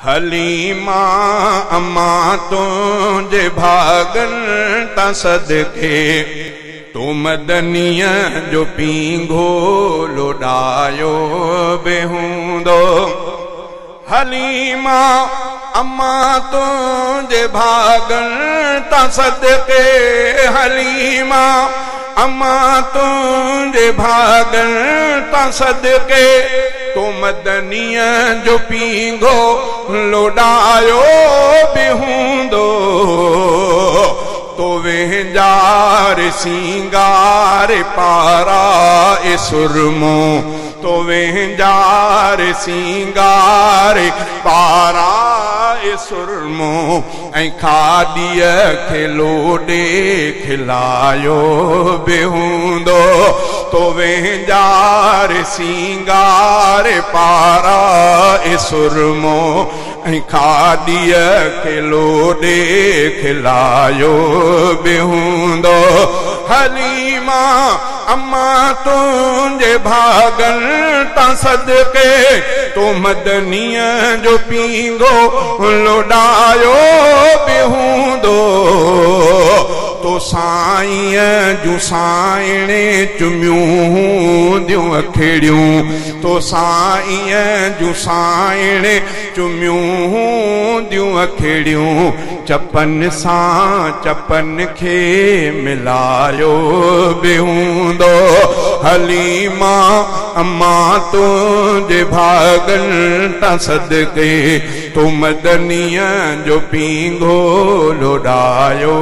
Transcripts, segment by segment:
हलीमा अम्मा तुझे भागन ता सदके तू मदनिया जो पींघो लोडायो बेहूंदो। हलीमा अम्मा तुझे भागन ता सदके हलीमा अम्मा तुझे भागन ता सदके तो मदनिया जो पींघो लोडायो बेहूंदो। तो वेंजार सिंगार पारा ए सुरमो तो वेंजार सिंगार पारा ए सुरमो ऐं खादीअ खे लोॾे खिलायो बेहूंदो। तो वेंजार सिंगार पारा ए सुरमो ऐं खादीअ खे लोॾे खिलायो बेहूंदो। हलीमा अम्मा तुझे भागन ता सदके तो मदनिया जो पींघो लोडायो बेहूंदो। तो साईं जूं साइणे चुमियूं दियूं अखिड़ियूं तो साईं जूं साइणे चुमियूं दियूं अखिड़ियूं चपन सां चपन खे मिलायो बेहूंदो। हलीमा अम्मा तुझे भागन ता सदके तो मदनिया जो पींघो लोडायो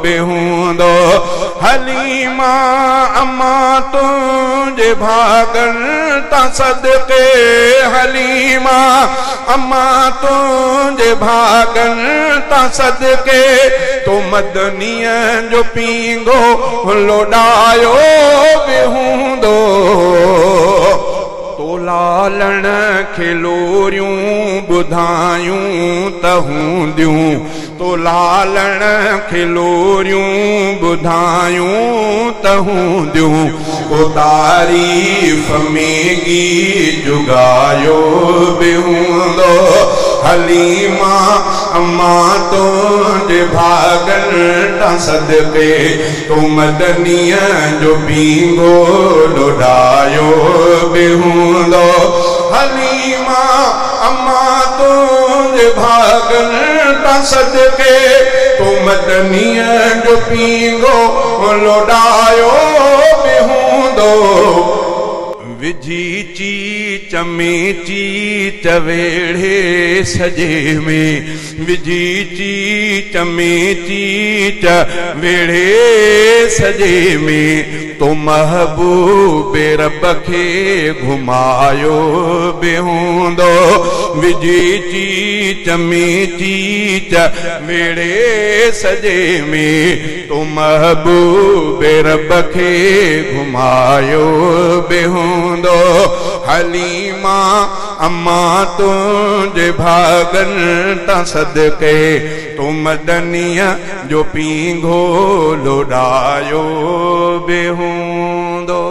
बेहूंदो। हलीमा अम्मा तुझे भागन ता सदके हलीमा अम्मा तुझे भागन ता सदके तो मदनिया जो पींघो लोडायो बेहूंदो। तो लालण खे लोरियूं ॿुधायूं त हूंदियूं तो लालण खे लोरियूं ॿुधायूं त हूंदियूं। को तारीफ़ में गीत जुगायो बेहूंदो। हलीमा अम्मा तुझे भागन ता सदके तो मदनिया जो पींघो लोडायो बेहूंदो। हलीमा अम्मा तुझे भागन ता सदके तो मदनिया जो पींघो लोडायो बेहूंदो। विझी चीच में चीच वेड़े सजे में विझी चीच में चीच वेड़े सजे में तो महबूबे रब खे घुमायो बेहूंदो। विझी चीच में चीच वेड़े सजे में तो महबूबे रब खे घुमायो बेहूंदो। हलीमा अम्मा तुझे भागन ता सदके तो मदनिया जो पींघो लोडायो बेहूंदो।